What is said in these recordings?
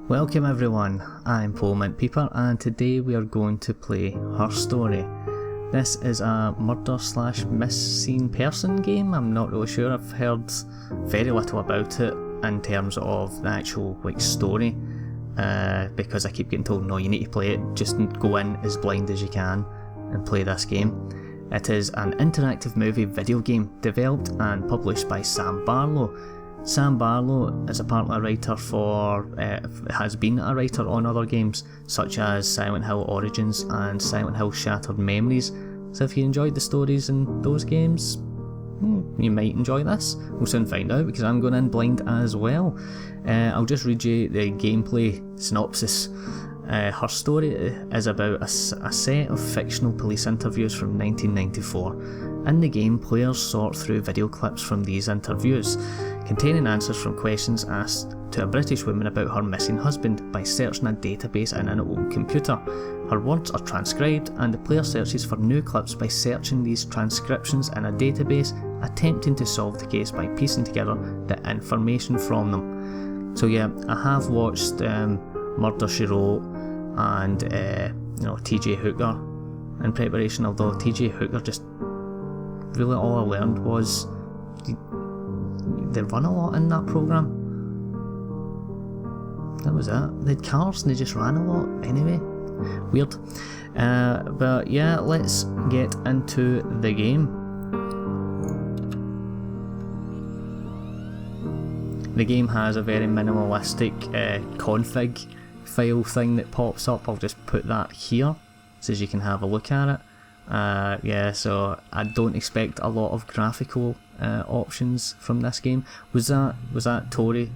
Welcome everyone, I'm PoloMint Peeper and today we are going to play Her Story. This is a murder/missing person game. I'm not really sure, I've heard very little about it in terms of the actual story, because I keep getting told no, you need to play it, just go in as blind as you can and play this game. It is an interactive movie video game developed and published by Sam Barlow. Sam Barlow is apparently a writer has been a writer on other games such as Silent Hill Origins and Silent Hill Shattered Memories, so if you enjoyed the stories in those games, you might enjoy this. We'll soon find out because I'm going in blind as well. I'll just read you the gameplay synopsis. Her Story is about a set of fictional police interviews from 1994. In the game, players sort through video clips from these interviews, containing answers from questions asked to a British woman about her missing husband by searching a database in an old computer. Her words are transcribed and the player searches for new clips by searching these transcriptions in a database, attempting to solve the case by piecing together the information from them. So yeah, I have watched Murder, She Wrote and TJ Hooker in preparation, although TJ Hooker just really all I learned was they run a lot in that programme. That was it. They had cars and they just ran a lot anyway. Weird. But yeah, let's get into the game. The game has a very minimalistic config file thing that pops up. I'll just put that here so as you can have a look at it. Yeah, so I don't expect a lot of graphical options from this game. Was that Tory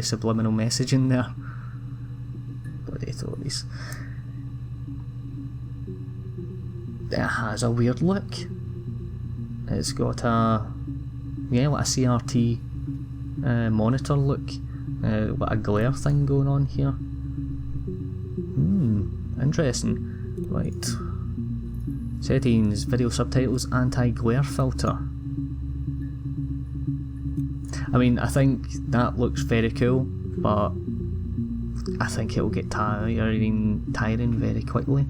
subliminal messaging there? Bloody Tories. It has a weird look. It's got like a CRT monitor look, like a glare thing going on here. Interesting. Right. Settings, video subtitles, anti-glare filter. I mean, I think that looks very cool, but I think it'll get tiring very quickly.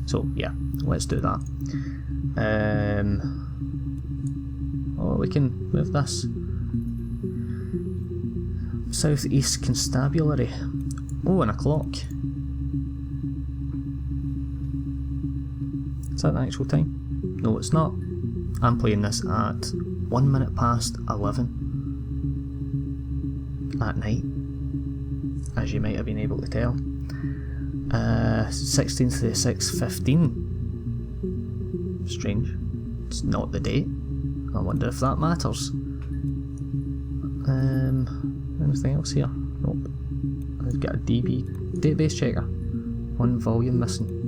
So yeah, let's do that. Oh, we can move this. Southeast Constabulary. Oh, and a clock. Is that the actual time? No, it's not. I'm playing this at 1 minute past 11 at night, as you might have been able to tell. 16th to the 6th, 15. Strange. It's not the date. I wonder if that matters. Anything else here? Nope. I've got a database checker. 1 volume missing.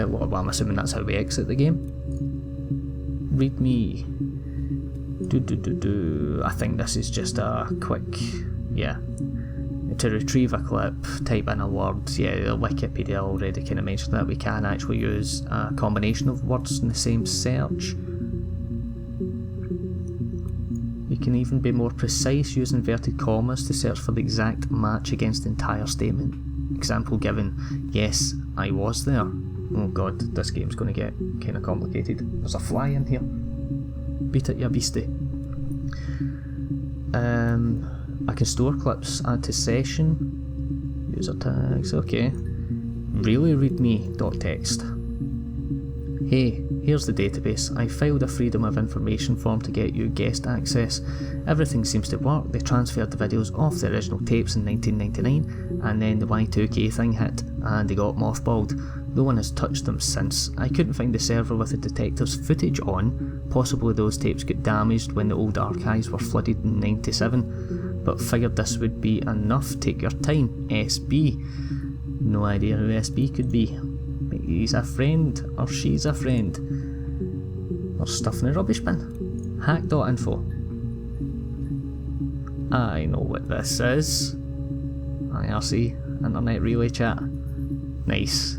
Well, I'm assuming that's how we exit the game. Read me. I think this is just a quick, to retrieve a clip, type in a word. Yeah, the Wikipedia already kind of mentioned that we can actually use a combination of words in the same search. You can even be more precise, use inverted commas to search for the exact match against the entire statement. Example given, yes, I was there. Oh god, this game's going to get kind of complicated. There's a fly in here. Beat it, you beastie. I can store clips, add to session, user tags, okay. Really readme.txt. Hey, here's the database. I filed a Freedom of Information form to get you guest access. Everything seems to work. They transferred the videos off the original tapes in 1999 and then the Y2K thing hit and they got mothballed. No one has touched them since. I couldn't find the server with the detective's footage on. Possibly those tapes got damaged when the old archives were flooded in 97, but figured this would be enough. Take your time. SB. No idea who SB could be. Maybe he's a friend, or she's a friend. There's stuff in the rubbish bin. Hack.info. I know what this is. IRC, Internet Relay Chat. Nice.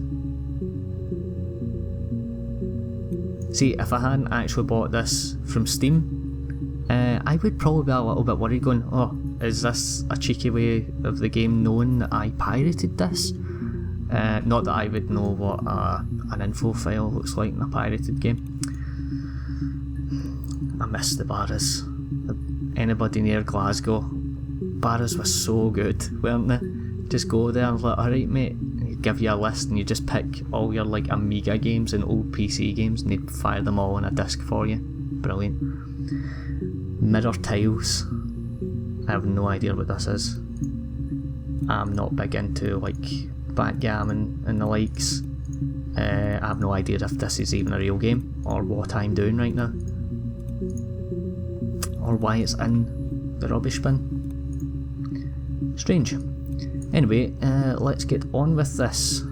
See, if I hadn't actually bought this from Steam, I would probably be a little bit worried going, oh, is this a cheeky way of the game knowing that I pirated this? Not that I would know what an info file looks like in a pirated game. I miss the Barras. Anybody near Glasgow, Barras was so good, weren't they? Just go there and like, alright mate, he'd give you a list and you just pick all your like Amiga games and old PC games and they'd fire them all on a disc for you. Brilliant. Mirror tiles. I have no idea what this is. I'm not big into like backgammon and the likes. I have no idea if this is even a real game or what I'm doing right now. Or why it's in the rubbish bin. Strange. Anyway, let's get on with this.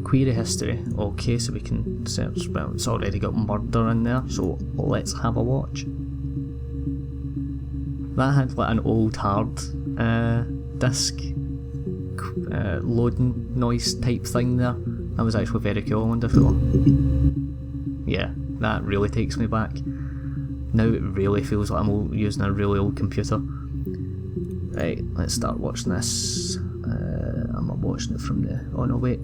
Query history. Okay, so we can search. Well, it's already got murder in there, so let's have a watch. That had like an old hard disk loading noise type thing there. That was actually very cool. I wonder if it'll... Yeah, that really takes me back. Now it really feels like I'm using a really old computer. Right, let's start watching this. I'm not watching it from the... Oh no, wait.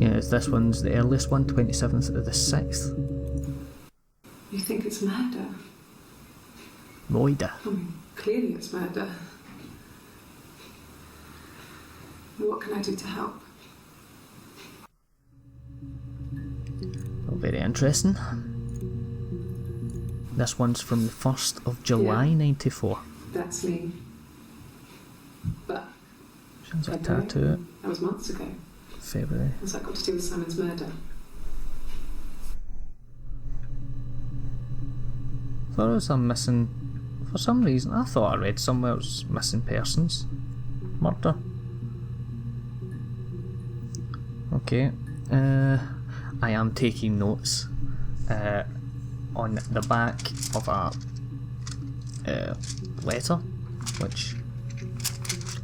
Yeah, this one's the earliest one, 27th of the 6th. You think it's murder? Moida. I mean, clearly it's murder. What can I do to help? Well, very interesting. This one's from the 1st of July, 94. That's me. But... Sounds like a tattoo. That was months ago. February. What's that got to do with Simon's murder? There was a missing... For some reason, I thought I read somewhere it was missing persons. Murder. Okay. I am taking notes on the back of a letter, which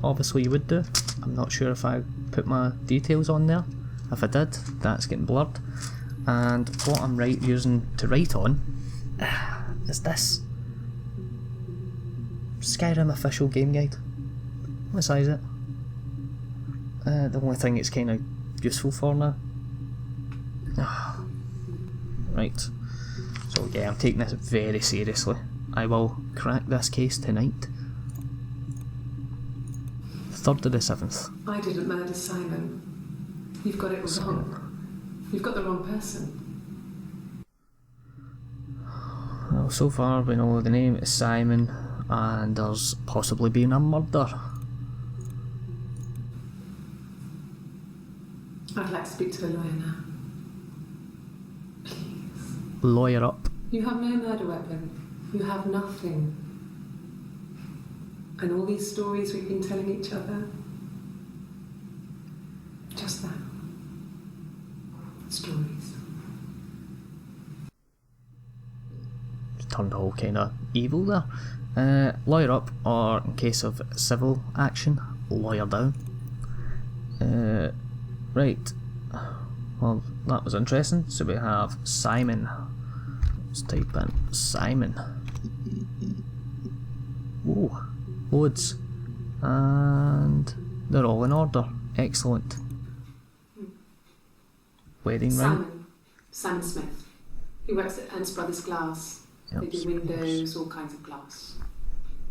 obviously you would do. I'm not sure if I put my details on there. If I did, that's getting blurred. And what I'm using to write on is this Skyrim official game guide. What size is it? The only thing it's kind of useful for now. Right. So yeah, I'm taking this very seriously. I will crack this case tonight. 3rd of the 7th. I didn't murder Simon. You've got it wrong. You've got the wrong person. Well, so far we know the name is Simon and there's possibly been a murder. I'd like to speak to a lawyer now. Please. Lawyer up. You have no murder weapon. You have nothing. And all these stories we've been telling each other. Just that. Stories. Just turned all kind of evil there. Lawyer up, or in case of civil action, lawyer down. Right. Well, that was interesting. So we have Simon. Let's type in Simon. Whoa, loads. And they're all in order. Excellent. Wedding ring. Simon Smith. He works at Ernst Brothers Glass. Yep, they do windows, all kinds of glass.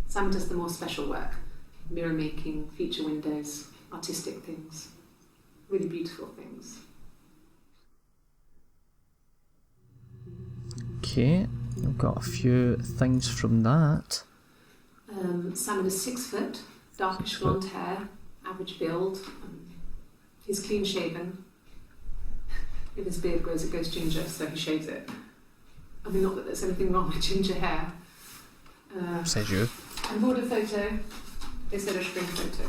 Simon does the more special work. Mirror making, feature windows, artistic things. Really beautiful things. Okay, I've got a few things from that. Simon is 6 foot, darkish blonde hair, average build. He's clean shaven. If his beard grows, it goes ginger, so he shaves it. I mean, not that there's anything wrong with ginger hair. Says you. I bought a photo. They said a spring photo.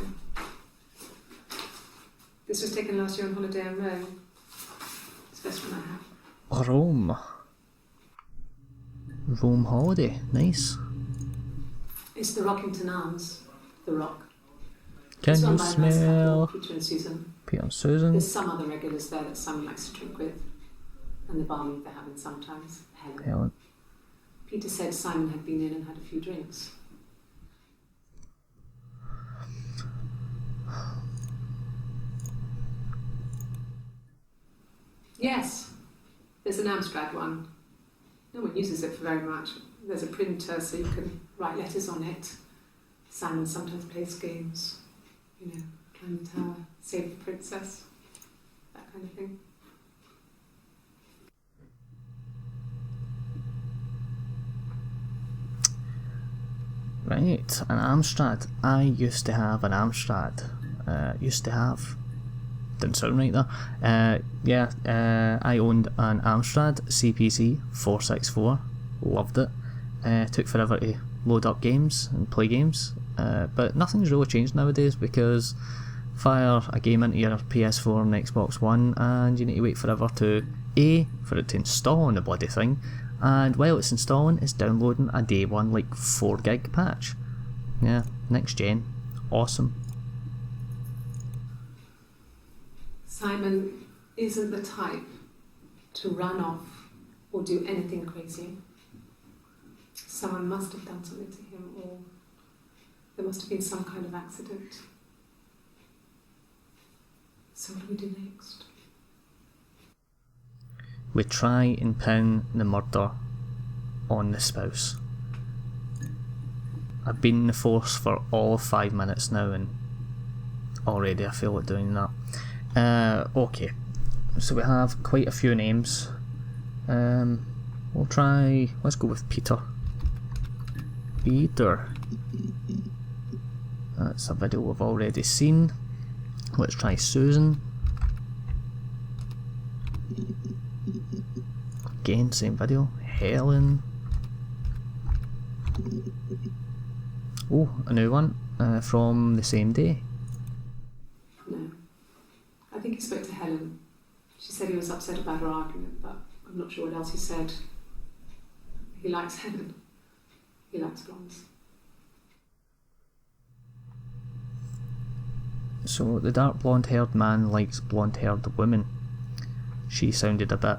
This was taken last year on holiday in Rome. It's the best one I have. Rome. Rome holiday, nice. It's the Rockington Arms, the Rock. Can you smell Peter and Susan. Peter and Susan? There's some other regulars there that Sam likes to drink with, and the barmaid they're having sometimes. Helen. Peter said Simon had been in and had a few drinks. Yes, there's an Amstrad one. No one uses it for very much. There's a printer so you can write letters on it. Simon sometimes plays games, you know, climb the tower, save the princess, that kind of thing. Right, an Amstrad. I used to have an Amstrad. Didn't sound right there. I owned an Amstrad CPC 464. Loved it. Took forever to load up games and play games. But nothing's really changed nowadays because fire a game into your PS4 and Xbox One and you need to wait forever for it to install on the bloody thing, and while it's installing it's downloading a day one like 4 gig patch. Yeah, next gen. Awesome. Simon isn't the type to run off or do anything crazy. Someone must have done something to him, or there must have been some kind of accident. So what do we do next? We try and pin the murder on the spouse. I've been in the force for all of 5 minutes now and already I feel like doing that. Okay, so we have quite a few names. Let's go with Peter. That's a video we've already seen. Let's try Susan. Again, same video. Helen. Oh, a new one from the same day. No. I think he spoke to Helen. She said he was upset about her argument, but I'm not sure what else he said. He likes Helen. He likes blondes. So the dark blonde-haired man likes blonde-haired women. She sounded a bit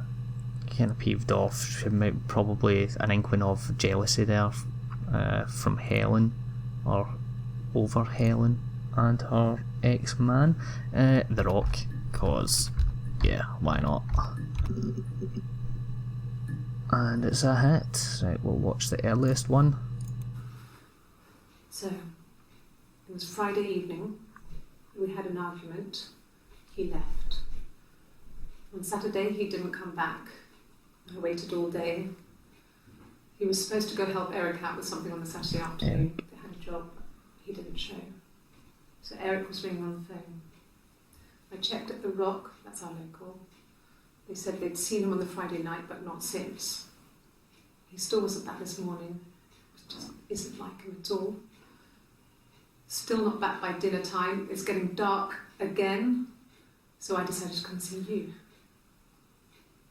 kind of peeved off. She might probably an inkling of jealousy there from Helen, or over Helen and her ex-man. The Rock, cause yeah, why not? And it's a hit. Right, we'll watch the earliest one. So, it was Friday evening. We had an argument. He left. On Saturday, he didn't come back. I waited all day. He was supposed to go help Eric out with something on the Saturday afternoon. They had a job. He didn't show. So Eric was ringing on the phone. I checked at the Rock, that's our local. They said they'd seen him on the Friday night, but not since. He still wasn't back this morning. It just isn't like him at all. Still not back by dinner time. It's getting dark again. So I decided to come and see you.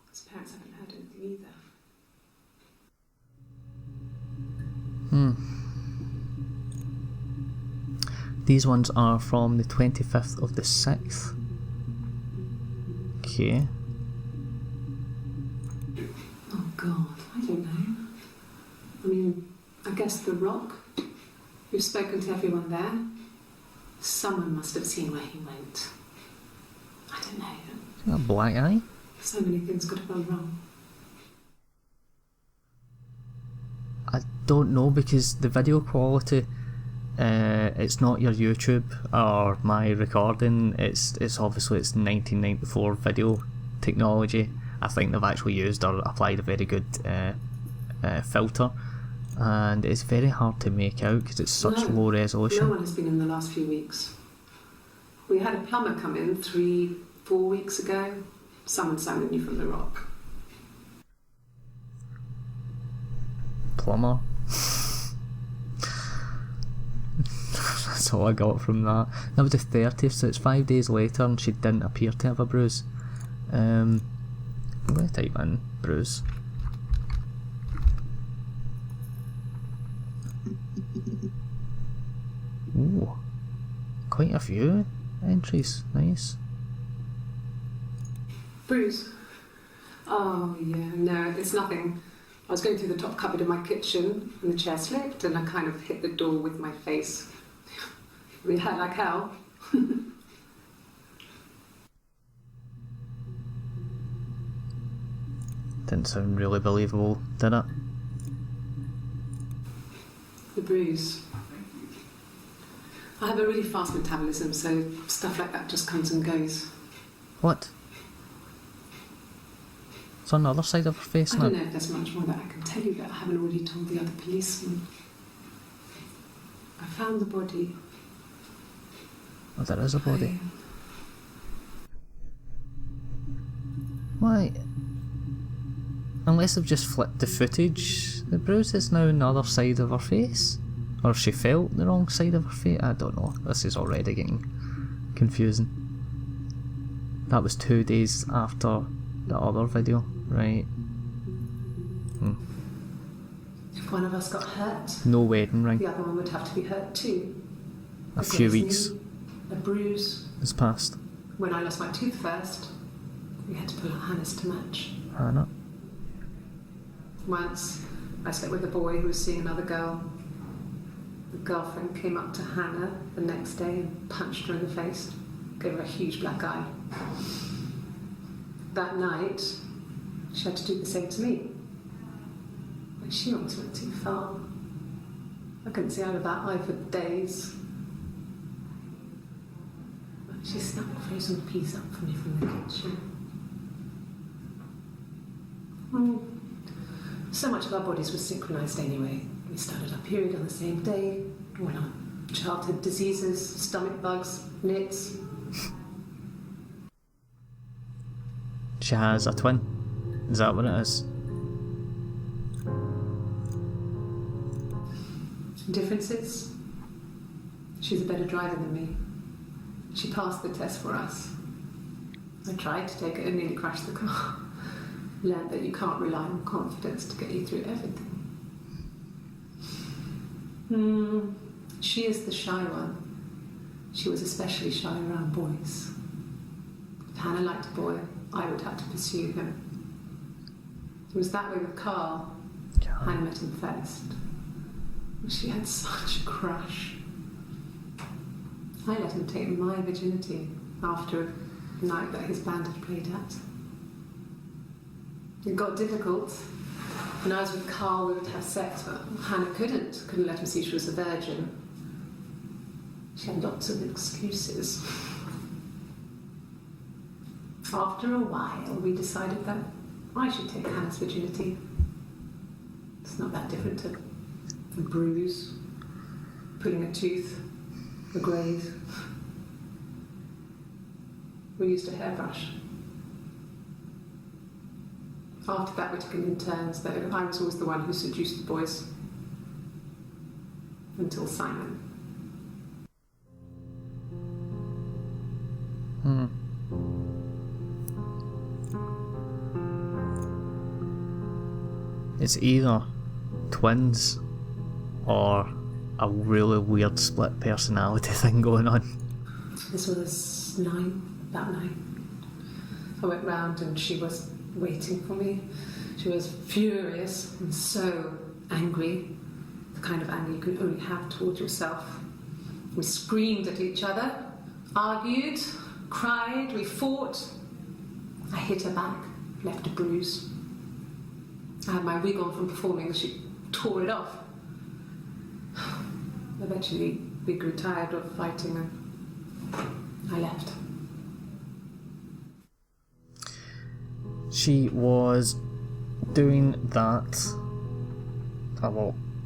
His parents haven't heard anything either. These ones are from the 25th of the 6th. Okay. Oh God, I don't know. I mean, I guess the Rock. We've spoken to everyone there. Someone must have seen where he went. I don't know. Is that a black eye? So many things could have gone wrong. I don't know, because the video quality, it's not your YouTube or my recording. It's obviously it's 1994 video technology. I think they've actually used or applied a very good filter, and it's very hard to make out because it's such low resolution. No one has been in the last few weeks. We had a plumber come in 3-4 weeks ago. Someone knew from the Rock. Plumber. That's all I got from that. That was the 30th, so it's 5 days later, and she didn't appear to have a bruise. I'm going to type in bruise. Ooh, quite a few entries. Nice. Bruise. Oh yeah, no, it's nothing. I was going through the top cupboard in my kitchen and the chair slipped and I kind of hit the door with my face. We hurt like hell. Didn't sound really believable, did it? The bruise. I have a really fast metabolism, so stuff like that just comes and goes. What? It's on the other side of her face I now. don't know if there's much more that I can tell you that I haven't already told the other policemen. I found the body. Oh, there is a body. Why? Unless they've just flipped the footage, the bruise is now on the other side of her face? Or she felt the wrong side of her face? I don't know. This is already getting confusing. That was 2 days after the other video, right? If one of us got hurt, No wedding ring. the other one would have to be hurt too. A few Because weeks a bruise. has passed. When I lost my tooth first, we had to pull out Hannah's to match. Hannah. Once, I slept with a boy who was seeing another girl. The girlfriend came up to Hannah the next day and punched her in the face, gave her a huge black eye. That night, she had to do the same to me. But she almost went too far. I couldn't see out of that eye for days. She snuck a frozen pizza up for me from the kitchen. So much of our bodies was synchronised anyway. We started our period on the same day. Went on childhood diseases, stomach bugs, nits. She has a twin. Is that what it is? Differences? She's a better driver than me. She passed the test for us. I tried to take it and nearly crashed the car. Learned that you can't rely on confidence to get you through everything. She is the shy one. She was especially shy around boys. If Hannah liked a boy, I would have to pursue him. It was that way with Carl. Hannah met him first. She had such a crush. I let him take my virginity after a night that his band had played at. It got difficult. When I was with Carl, we would have sex, but Hannah couldn't let him see she was a virgin. She had lots of excuses. After a while, we decided that I should take Hannah's virginity. It's not that different to a bruise, pulling a tooth, a graze. We used a hairbrush. After that, we took it in turns, though. I was always the one who seduced the boys. Until Simon. It's either twins or a really weird split personality thing going on. This was about 9. I went round and she was waiting for me. She was furious and so angry, the kind of anger you could only have towards yourself. We screamed at each other, argued, cried, we fought. I hit her back, left a bruise. I had my wig on from performing and she tore it off. Eventually, we grew tired of fighting and I left. She was doing that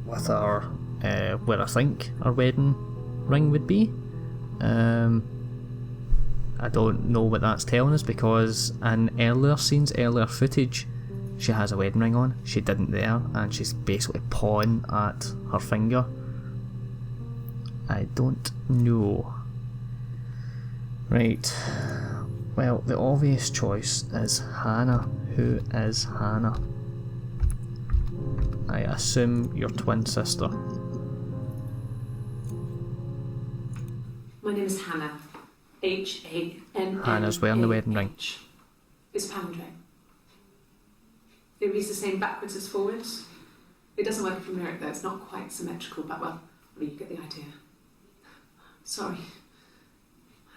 with her, where I think her wedding ring would be. I don't know what that's telling us because in earlier footage, she has a wedding ring on. She didn't there, and she's basically pawing at her finger. I don't know. Right. Well, the obvious choice is Hannah. Who is Hannah? I assume your twin sister. My name is Hannah. H-A-N-N-A-H. Hannah's wearing the wedding ring. It's Pandre. It reads the same backwards as forwards. It doesn't work from lyric though, it's not quite symmetrical, but well, you get the idea. Sorry.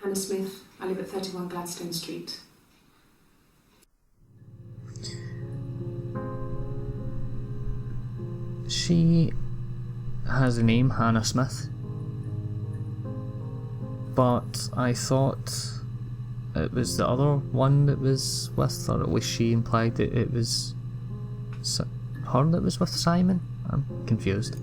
Hannah Smith, I live at 31 Gladstone Street. She has the name Hannah Smith, but I thought it was the other one that was with her, or at least she implied that it was her that was with Simon. I'm confused.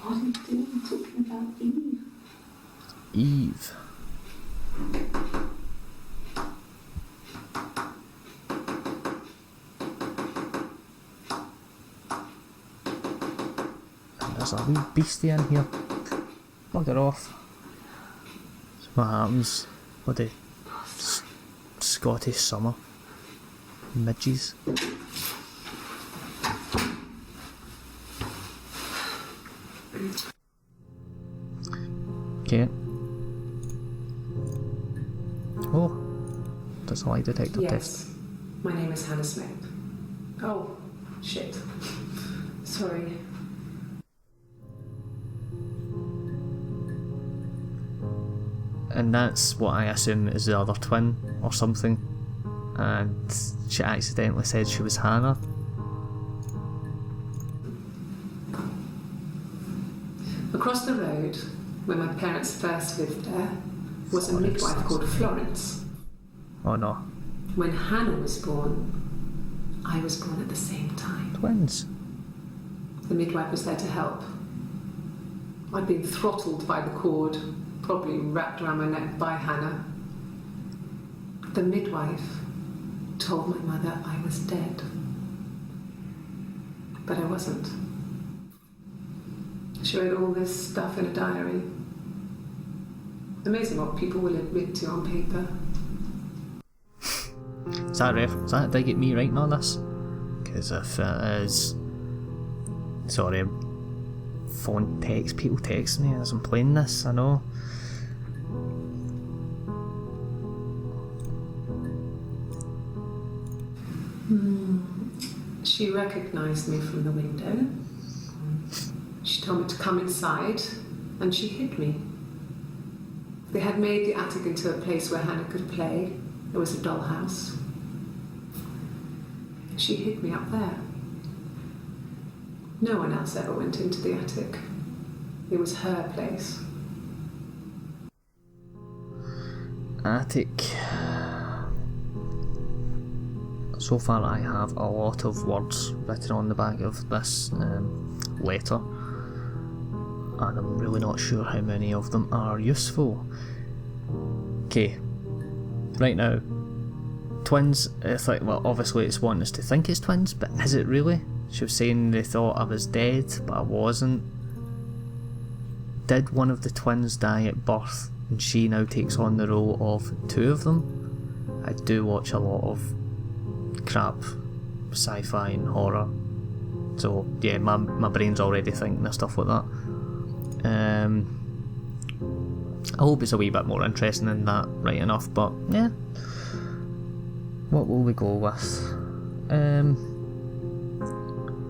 What are you doing talking about Eve? Eve. There's a wee beastie in here. Bugger off. That's what happens with the Scottish summer. Midges. Okay. Oh, that's a lie detector test. Yes, my name is Hannah Smith. Oh, shit. Sorry. And that's what I assume is the other twin or something. And she accidentally said she was Hannah. Across the road, where my parents first lived there, was a midwife called Florence. Oh no. When Hannah was born, I was born at the same time. Twins. The midwife was there to help. I'd been throttled by the cord, probably wrapped around my neck by Hannah. The midwife told my mother I was dead. But I wasn't. She wrote all this stuff in a diary. Amazing what people will admit to on paper. Is that a dig at me writing all this? Because if it is... Sorry, phone text, people text me as I'm playing this, I know. She recognised me from the window. She told me to come inside, and she hid me. They had made the attic into a place where Hannah could play. There was a dollhouse. She hid me up there. No one else ever went into the attic. It was her place. Attic. So far I have a lot of words written on the back of this letter, and I'm really not sure how many of them are useful. Okay, right now, twins, it's like, well, obviously it's wanting us to think it's twins, but is it really? She was saying they thought I was dead, but I wasn't. Did one of the twins die at birth, and she now takes on the role of two of them? I do watch a lot of crap, sci-fi and horror, so yeah, my brain's already thinking of stuff like that. I hope it's a wee bit more interesting than that, right enough, but yeah. What will we go with?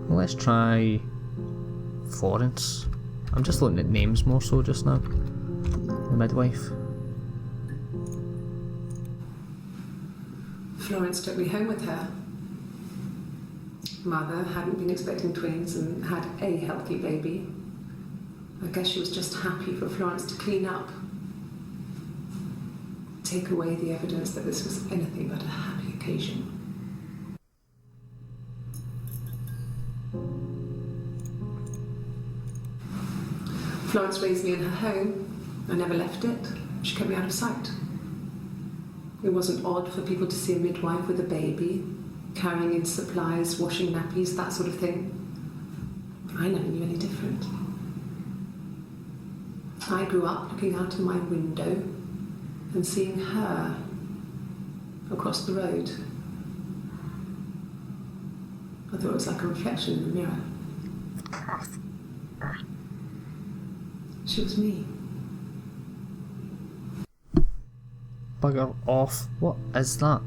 Let's try Florence. I'm just looking at names more so just now. The midwife. Florence took me home with her. Mother hadn't been expecting twins and had a healthy baby. I guess she was just happy for Florence to clean up. Take away the evidence that this was anything but a happy occasion. Florence raised me in her home. I never left it. She kept me out of sight. It wasn't odd for people to see a midwife with a baby, carrying in supplies, washing nappies, that sort of thing. I never knew any different. I grew up looking out of my window and seeing her across the road. I thought it was like a reflection in the mirror. She was me. Bugger off. What is that?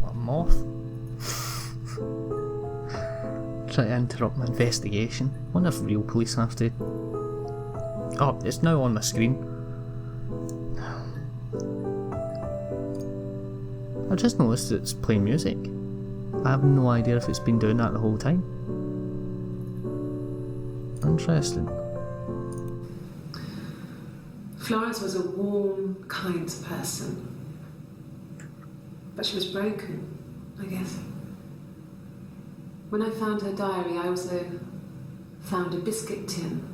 A moth? Try to interrupt my investigation. Wonder if real police have to. Oh, it's now on my screen. I just noticed it's playing music. I have no idea if it's been doing that the whole time. Interesting. Florence was a warm, kind person. But she was broken, I guess. When I found her diary, I also found a biscuit tin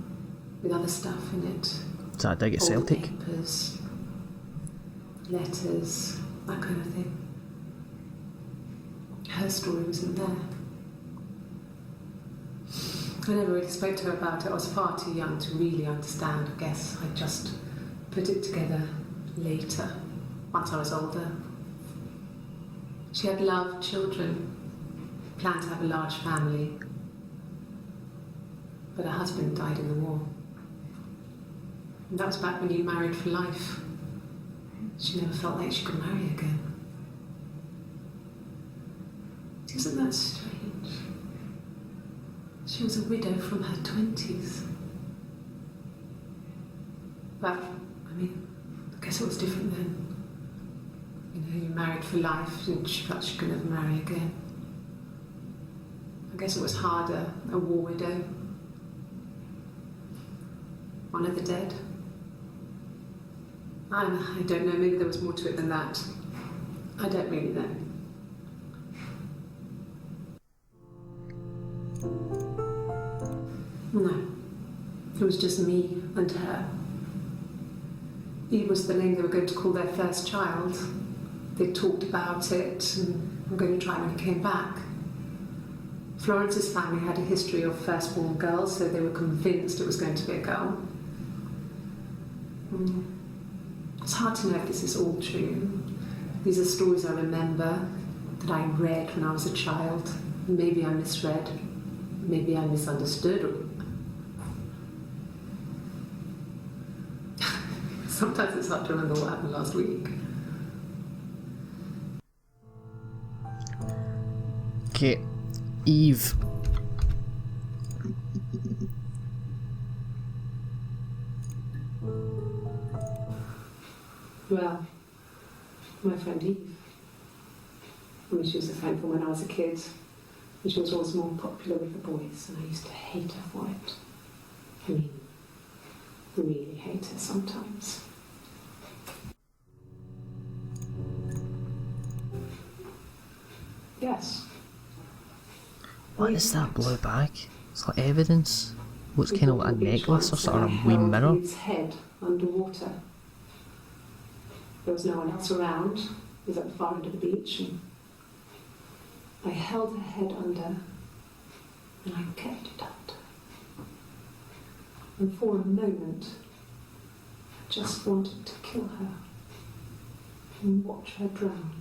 with other stuff in it. Is that dig at Celtic? Papers, letters, that kind of thing. Her story wasn't there. I never really spoke to her about it. I was far too young to really understand, I guess. I just put it together later, once I was older. She had loved children, planned to have a large family, but her husband died in the war. And that was back when you married for life. She never felt like she could marry again. Isn't that strange? She was a widow from her 20s. But, I mean, I guess it was different then. You know, you married for life and she felt she could never marry again. I guess it was harder, a war widow. One of the dead. I don't know, maybe there was more to it than that. I don't really know. No, it was just me and her. Eve was the name they were going to call their first child. They talked about it and were going to try when he came back. Florence's family had a history of firstborn girls, so they were convinced it was going to be a girl. It's hard to know if this is all true. These are stories I remember, that I read when I was a child. Maybe I misread, maybe I misunderstood. Sometimes it's hard to remember what happened last week. Okay, Eve. Well, my friend Eve. I mean, she was a friend from when I was a kid, and she was always more popular with the boys, and I used to hate her for it. I mean, really hate her sometimes. Yes. What is that blue bag? It's like evidence. Looks kind of like a necklace or something, or a wee mirror. Eve's head underwater. There was no one else around. It was at the far end of the beach, and I held her head under, and I kept it under. And for a moment, I just wanted to kill her and watch her drown.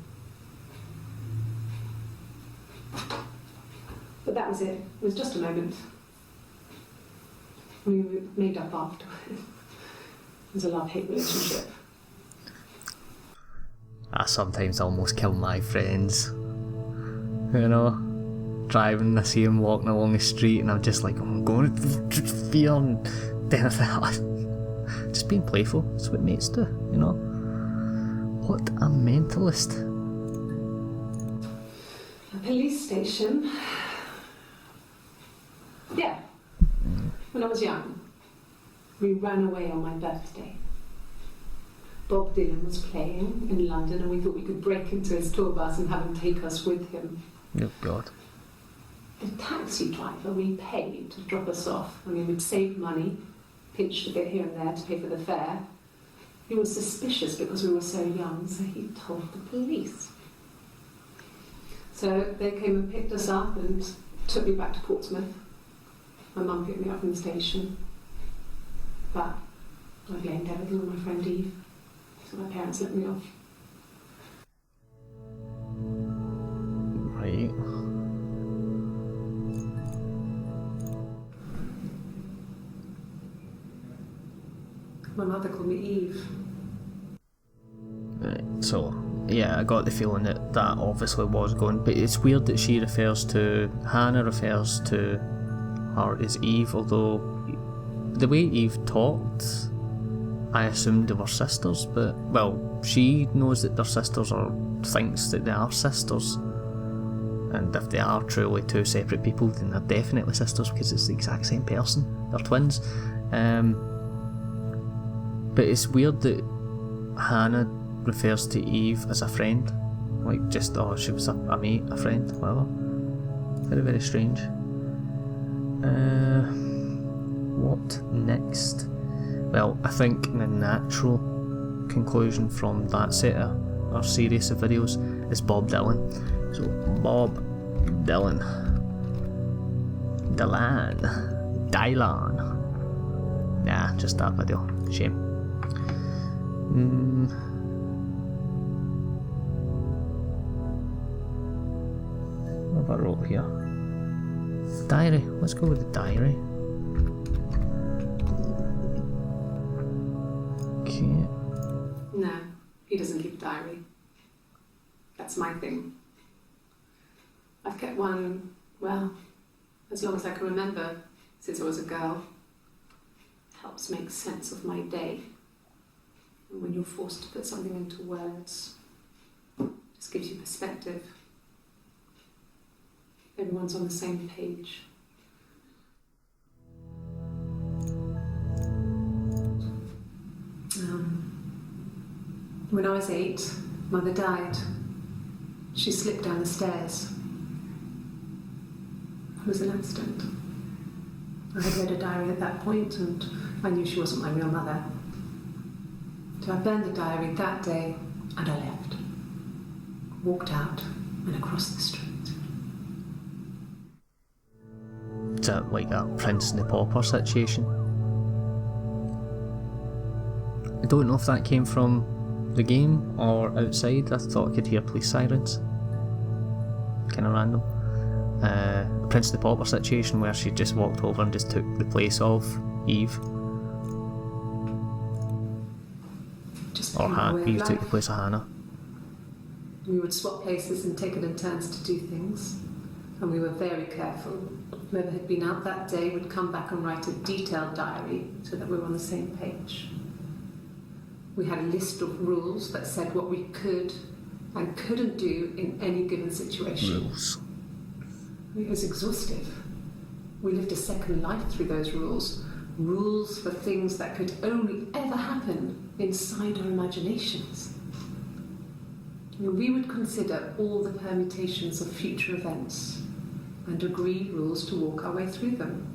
But that was it. It was just a moment. We made up afterwards. It was a love-hate relationship. I sometimes almost kill my friends. You know? Driving, I see him walking along the street and I'm just like, oh, I'm going to fear, and then I think, just being playful. That's what mates do, you know? What a mentalist. A police station. Yeah. When I was young, we ran away on my birthday. Bob Dylan was playing in London and we thought we could break into his tour bus and have him take us with him. Oh God. The taxi driver we paid to drop us off. I mean, we'd saved money, pinched a bit here and there to pay for the fare. He was suspicious because we were so young, so he told the police. So they came and picked us up and took me back to Portsmouth. My mum picked me up from the station. But I blamed everything on my friend Eve. So my parents let me off. My mother called me Eve. Right, so, yeah, I got the feeling that obviously was going, but it's weird that she refers to, Hannah refers to her as Eve, although the way Eve talked, I assumed they were sisters, but, well, she knows that they're sisters, or thinks that they are sisters, and if they are truly two separate people, then they're definitely sisters, because it's the exact same person, they're twins. But it's weird that Hannah refers to Eve as a friend, like just, oh, she was a mate, a friend, whatever. Very, very strange. What next? Well, I think the natural conclusion from that set of series of videos is Bob Dylan. So Bob Dylan, Dylan. Nah, just that video. Shame. What have I wrote here? Diary. Let's go with the diary. Okay. No, he doesn't keep a diary. That's my thing. I've kept one, well, as long as I can remember, since I was a girl. Helps make sense of my day. And when you're forced to put something into words, it just gives you perspective. Everyone's on the same page. When I was 8, Mother died. She slipped down the stairs. It was an accident. I had read a diary at that point, and I knew she wasn't my real mother. So I burned the diary that day, and I left. Walked out and across the street. Is that like a Prince and the Pauper situation? I don't know if that came from the game or outside. I thought I could hear police sirens. Kind of random. Prince and the Pauper situation where she just walked over and just took the place of Eve. Or Eve took the place of Hannah. We would swap places and take it in turns to do things. And we were very careful. Whoever had been out that day would come back and write a detailed diary so that we were on the same page. We had a list of rules that said what we could and couldn't do in any given situation. Rules. It was exhaustive. We lived a second life through those rules. Rules for things that could only ever happen inside our imaginations. We would consider all the permutations of future events and agree rules to walk our way through them.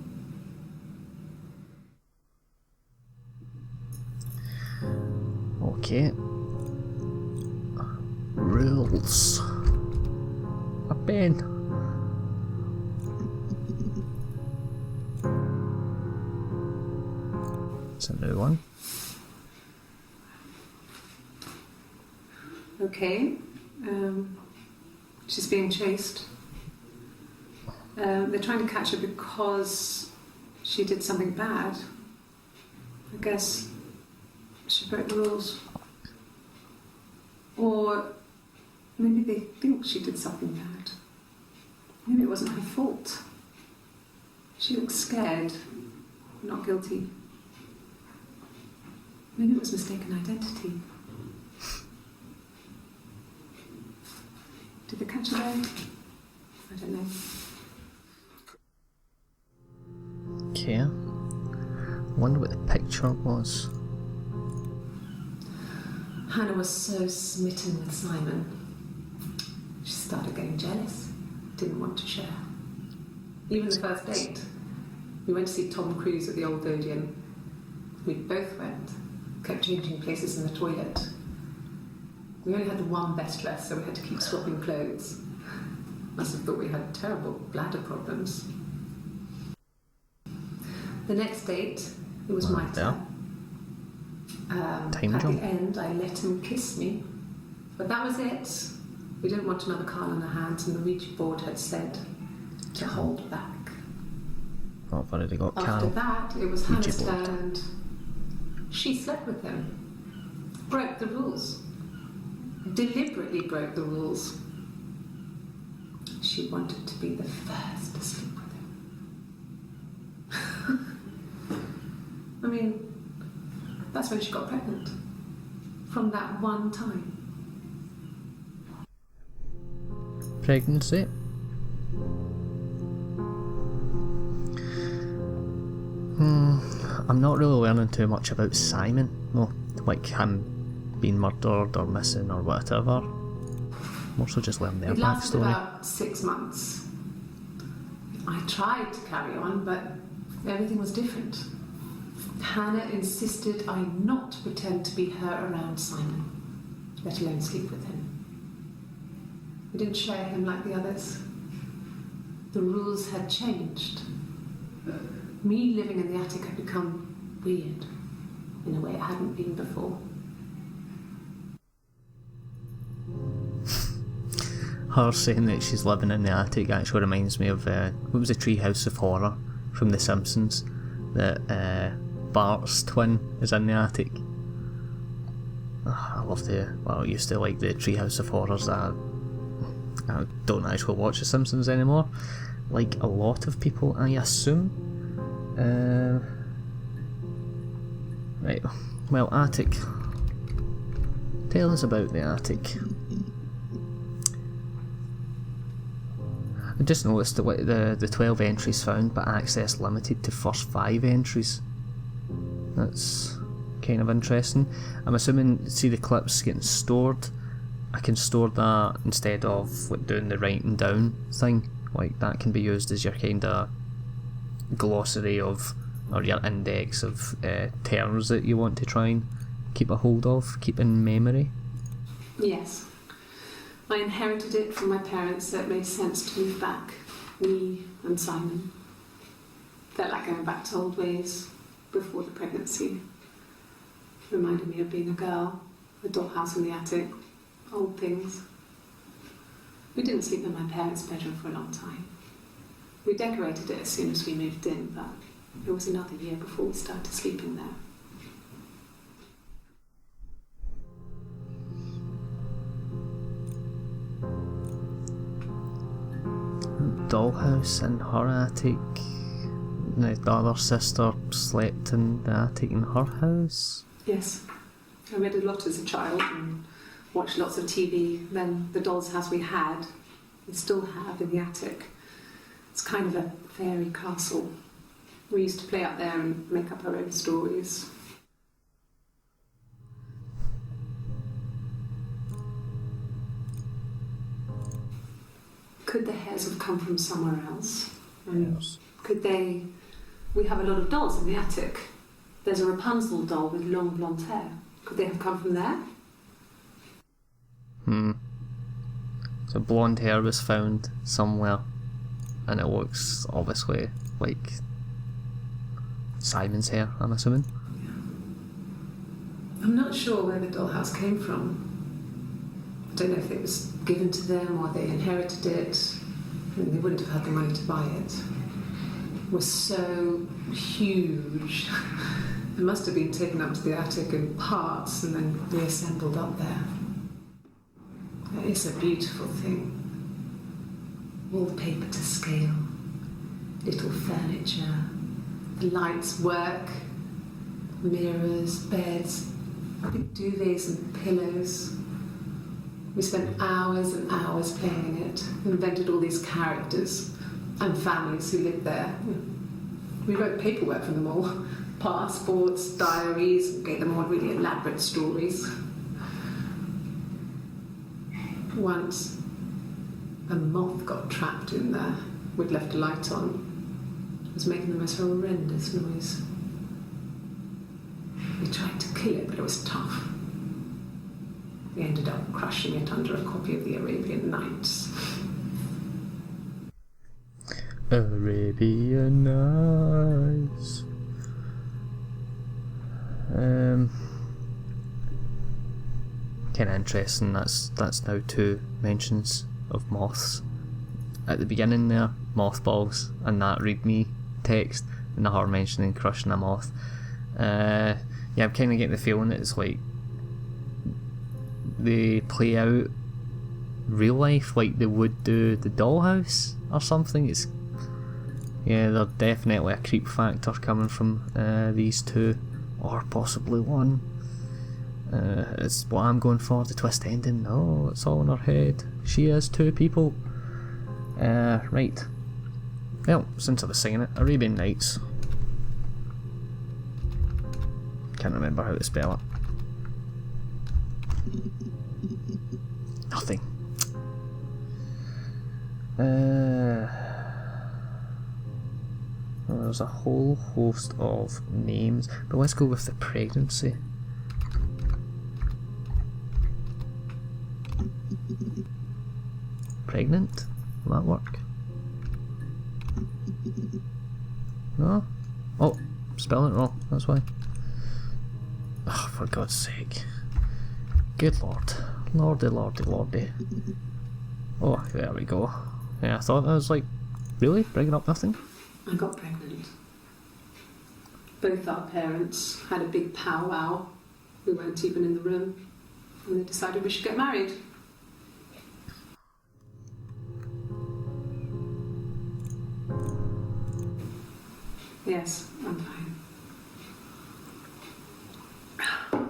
Okay. Rules. A pen. It's a new one. Okay. She's being chased. They're trying to catch her because she did something bad. I guess she broke the rules. Or maybe they think she did something bad. Maybe it wasn't her fault. She looks scared, not guilty. Maybe it was mistaken identity. Did they catch her there? I don't know. Okay. Wonder what the picture was. Hannah was so smitten with Simon. She started getting jealous, didn't want to share. Even the first date, we went to see Tom Cruise at the Old Odeon. We both went, kept changing places in the toilet. We only had the one best dress, so we had to keep swapping clothes. Must have thought we had terrible bladder problems. The next date, it was my turn. At the end, I let him kiss me. But that was it. We didn't want another card on our hands, and the Ouija board had said to hold back. Oh, I've already got After that, it was Hannah's turn, and She slept with him. Broke the rules. Deliberately broke the rules. She wanted to be the first to sleep with him. I mean, that's when she got pregnant. From that one time. Pregnancy? I'm not really learning too much about Simon. Well, like him being murdered or missing or whatever. More so just learn their It lasted backstory. about 6 months. I tried to carry on, but everything was different. Hannah insisted I not pretend to be her around Simon, let alone sleep with him. We didn't share him like the others. The rules had changed. Me living in the attic had become weird in a way it hadn't been before. Her saying that she's living in the attic actually reminds me of what was the Treehouse of Horror from The Simpsons, that Bart's twin is in the attic. I used to like the Treehouse of Horrors. I don't actually watch The Simpsons anymore, like a lot of people, I assume. Right, well, attic. Tell us about the attic. I just noticed that the 12 entries found, but access limited to first 5 entries. That's kind of interesting. I'm assuming, see the clips getting stored, I can store that instead of like doing the writing down thing. Like that can be used as your kind of glossary of, or your index of terms that you want to try and keep a hold of, keep in memory. Yes. I inherited it from my parents, so it made sense to move back. Me and Simon. Felt like going back to old ways before the pregnancy. Reminded me of being a girl, a dollhouse in the attic, old things. We didn't sleep in my parents' bedroom for a long time. We decorated it as soon as we moved in, but it was another year before we started sleeping there. Dollhouse in her attic. The other sister slept in the attic in her house. Yes. I read a lot as a child and watched lots of TV. Then the doll's house we had, we still have in the attic. It's kind of a fairy castle. We used to play up there and make up our own stories. Could the hairs have come from somewhere else? Yes. Could they... We have a lot of dolls in the attic. There's a Rapunzel doll with long blonde hair. Could they have come from there? So blonde hair was found somewhere, and it looks obviously like Simon's hair, I'm assuming. I'm not sure where the dollhouse came from. I don't know if it was given to them or they inherited it. I mean, they wouldn't have had the money to buy it. It was so huge. It must have been taken up to the attic in parts and then reassembled up there. It's a beautiful thing. Wallpaper to scale, little furniture, the lights work, mirrors, beds, big duvets and pillows. We spent hours and hours playing in it, invented all these characters and families who lived there. We wrote paperwork for them all, passports, diaries, gave them all really elaborate stories. Once, a moth got trapped in there. We'd left a light on. It was making the most horrendous noise. We tried to kill it, but it was tough. We ended up crushing it under a copy of the Arabian Nights. Arabian Nights. Kind of interesting. That's now 2 mentions of moths. At the beginning there, mothballs, and that readme text, and her mentioning crushing a moth. Yeah, yeah, I'm kind of getting the feeling that it's like they play out real life like they would do the Dollhouse or something. It's there's definitely a creep factor coming from these two, or possibly one. It's what I'm going for, the twist ending. Oh, it's all in her head. She is two people. Right. Well, since I was singing it, Arabian Nights. Can't remember how to spell it. Nothing. Well, there's a whole host of names, but let's go with the pregnancy. Pregnant? Will that work? No? Oh, spelling it wrong, that's why. Oh, for God's sake. Good lord. Lordy, lordy, lordy. Oh, there we go. Yeah, I thought I was like, really? Bringing up nothing? I got pregnant. Both our parents had a big powwow. We weren't even in the room. And they decided we should get married. Yes, I'm fine.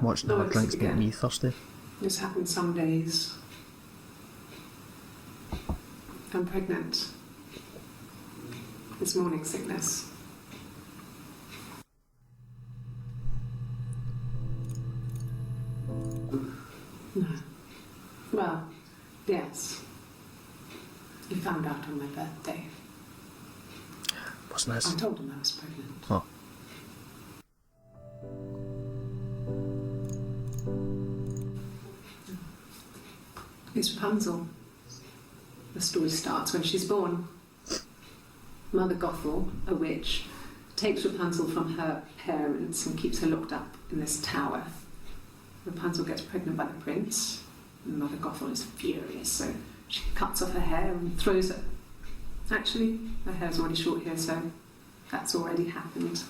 Watching our drinks make me thirsty. This happens some days. I'm pregnant. It's morning sickness. No. Well, yes. He found out on my birthday. What's nice? I told him I was pregnant. Oh. It's Rapunzel. The story starts when she's born. Mother Gothel, a witch, takes Rapunzel from her parents and keeps her locked up in this tower. Rapunzel gets pregnant by the prince, and Mother Gothel is furious, so she cuts off her hair and throws it. Actually, her hair's already short here, so that's already happened.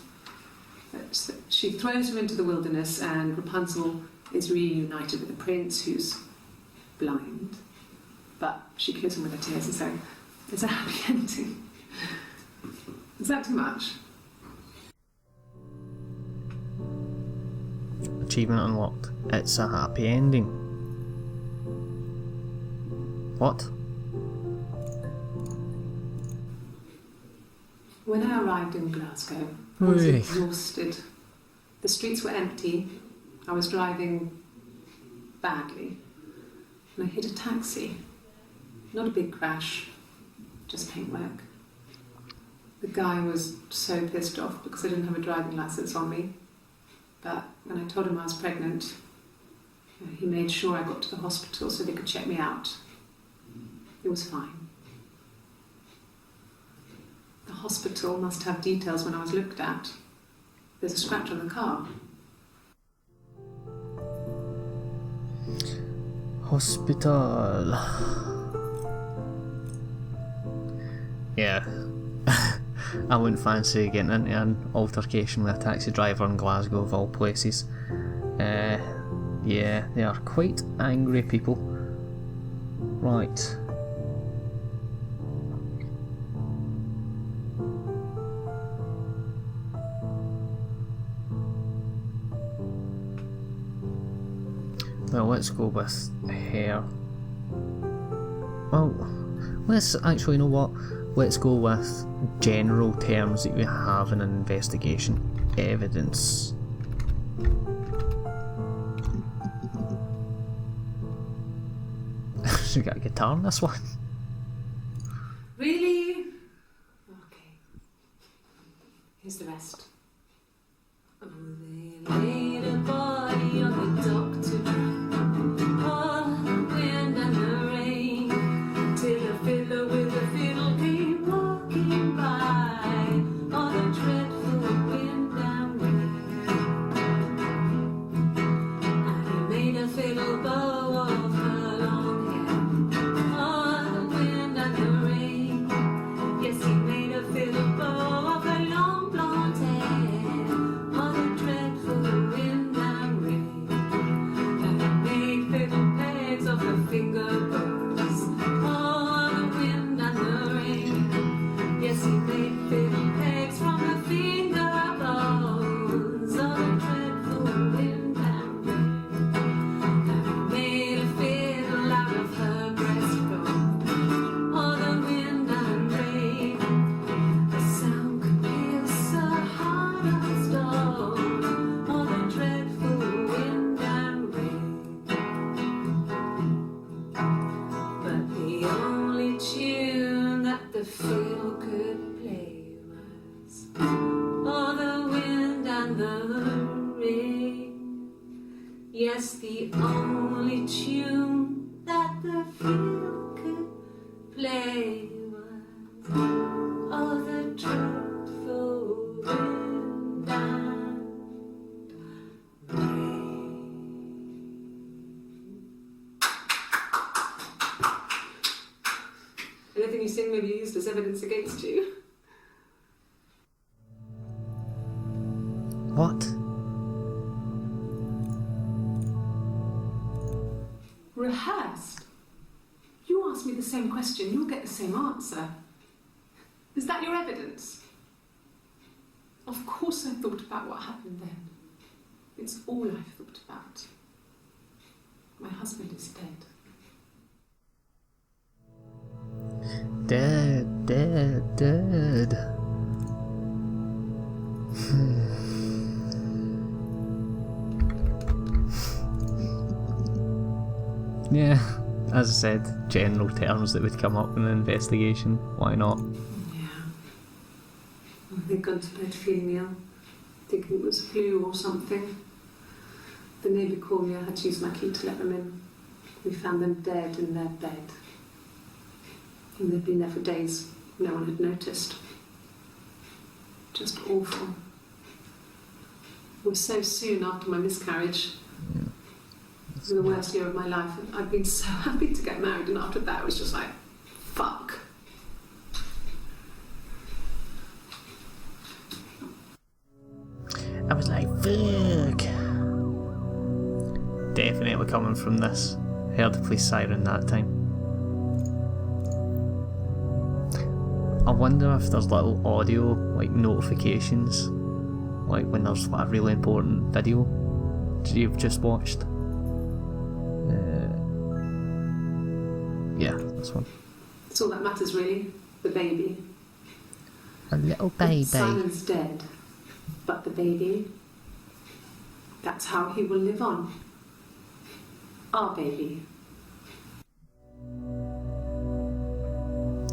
But she throws her into the wilderness, and Rapunzel is reunited with the prince, who's blind. But she kills him with her tears, and so it's a happy ending. Is that too much? Achievement unlocked. It's a happy ending. What? When I arrived in Glasgow, I was exhausted. The streets were empty. I was driving badly. And I hit a taxi. Not a big crash, just paintwork. The guy was so pissed off because I didn't have a driving licence on me. But when I told him I was pregnant, he made sure I got to the hospital so they could check me out. It was fine. The hospital must have details when I was looked at. There's a scratch on the car. Hospital. Yeah. I wouldn't fancy getting into an altercation with a taxi driver in Glasgow of all places. Yeah, they are quite angry people. Right. Well, let's go with hair. Well, let's actually, you know what? Let's go with general terms that we have in an investigation. Evidence. She got a guitar in this one. Really? Okay. Here's the rest. Oh, they laid a body on the doctor. Oh, the wind and the rain. Till a fiddler with a fiddle came walking by. On a dreadful wind and rain. And he made a fiddle bow of her long hair. On the wind and the rain. Yes, he made a fiddle bow of her long blonde hair. evidence against you. What? Rehearsed? You ask me the same question, you'll get the same answer. Is that your evidence? Of course I thought about what happened then. It's all I've thought about. My husband is dead. Dead. Yeah, as I said, general terms that would come up in an investigation. Why not? Yeah. They'd gone to bed feeling ill, thinking it was flu or something. The neighbour called me, I had to use my key to let them in. We found them dead in their bed. And they'd been there for days. No one had noticed. Just awful. It was so soon after my miscarriage. Yeah. It was the worst year of my life. I'd been so happy to get married, and after that it was just like, fuck. I was like, fuck. Definitely coming from this. Heard the police siren that time. I wonder if there's little audio, like notifications, like when there's like a really important video you've just watched. Yeah, this one. That's all that matters really, the baby. A little baby. Simon's dead, but the baby, that's how he will live on. Our baby.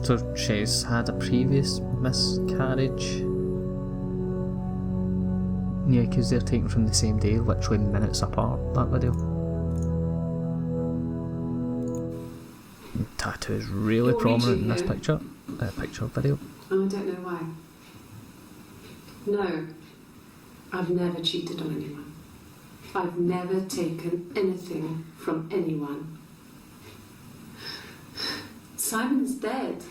So she's had a previous miscarriage. Yeah, because they're taken from the same day, literally minutes apart, that video. Tattoo is really prominent in this video. Oh, I don't know why. No, I've never cheated on anyone. I've never taken anything from anyone. Simon's dead.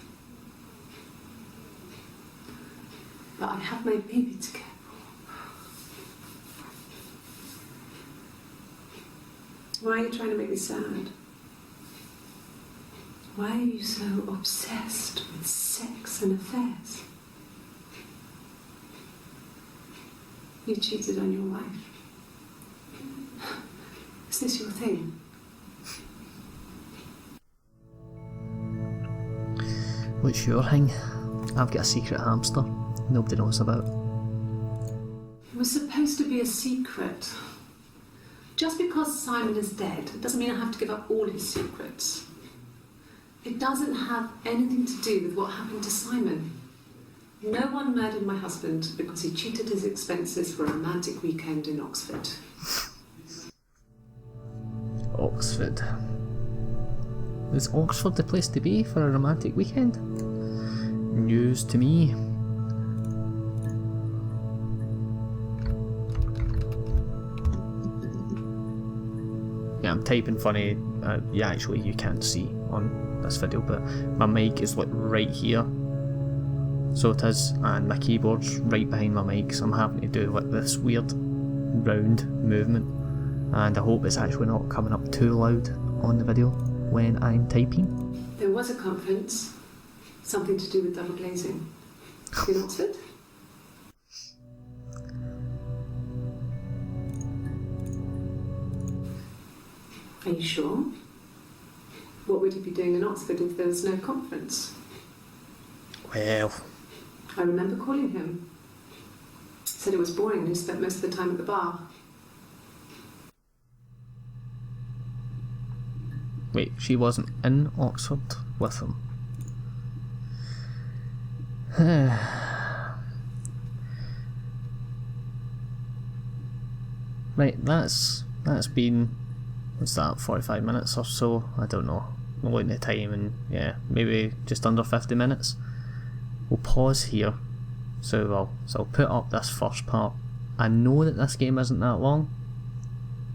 But I have my baby to care for. Why are you trying to make me sad? Why are you so obsessed with sex and affairs? You cheated on your wife. Is this your thing? What's your thing? I've got a secret hamster nobody knows about. It was supposed to be a secret. Just because Simon is dead doesn't mean I have to give up all his secrets. It doesn't have anything to do with what happened to Simon. No one murdered my husband because he cheated his expenses for a romantic weekend in Oxford. Oxford. Is Oxford the place to be for a romantic weekend? News to me. Yeah, I'm typing funny. Yeah, actually you can't see on this video, but my mic is like right here. So it is, and my keyboard's right behind my mic, so I'm having to do like this weird round movement. And I hope it's actually not coming up too loud on the video when I'm typing. There was a conference, something to do with double glazing. In Oxford? Are you sure? What would he be doing in Oxford if there was no conference? Well, I remember calling him. Said it was boring and he spent most of the time at the bar. wait, she wasn't in Oxford with him. Right, that's been, what's that, 45 minutes or so? I don't know. I'm looking at the time and yeah, maybe just under 50 minutes. We'll pause here. So I'll put up this first part. I know that this game isn't that long,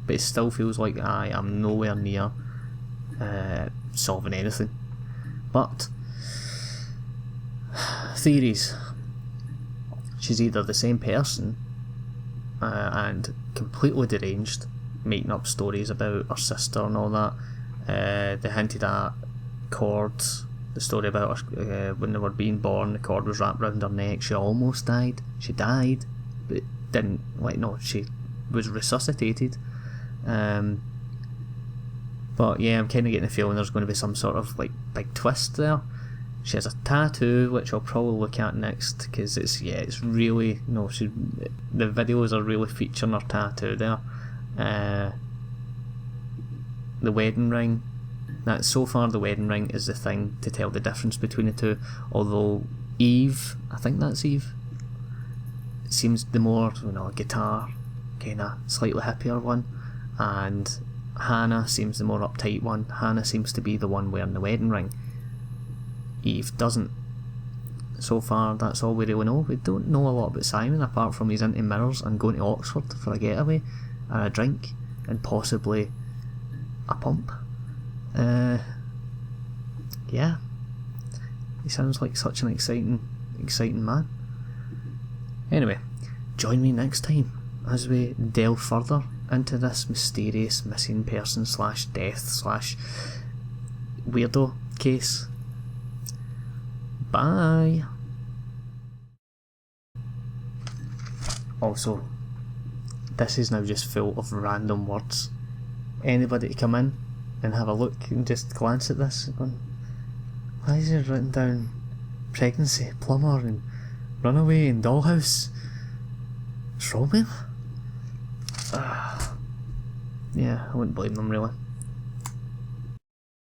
but it still feels like I am nowhere near solving anything. But Theories. She's either the same person and completely deranged, making up stories about her sister and all that. They hinted at cords, the story about her, when they were being born, the cord was wrapped around her neck. She almost died. She died, but didn't. She was resuscitated. But yeah, I'm kind of getting the feeling there's going to be some sort of big twist there. She has a tattoo, which I'll probably look at next, because it's really, the videos are really featuring her tattoo there. The wedding ring, so far the wedding ring is the thing to tell the difference between the two, although Eve, I think that's Eve, seems the more, guitar, kind of slightly happier one, and Hannah seems the more uptight one. Hannah seems to be the one wearing the wedding ring. Eve doesn't. So far, that's all we really know. We don't know a lot about Simon, apart from he's into mirrors and going to Oxford for a getaway, and a drink, and possibly a pump. Yeah. He sounds like such an exciting man. Anyway, join me next time as we delve further into this mysterious missing person / death / weirdo case. Bye. Also, this is now just full of random words. Anybody to come in and have a look and just glance at this going, why is it written down pregnancy, plumber and runaway and dollhouse? What's wrong with him? Yeah, I wouldn't blame them really.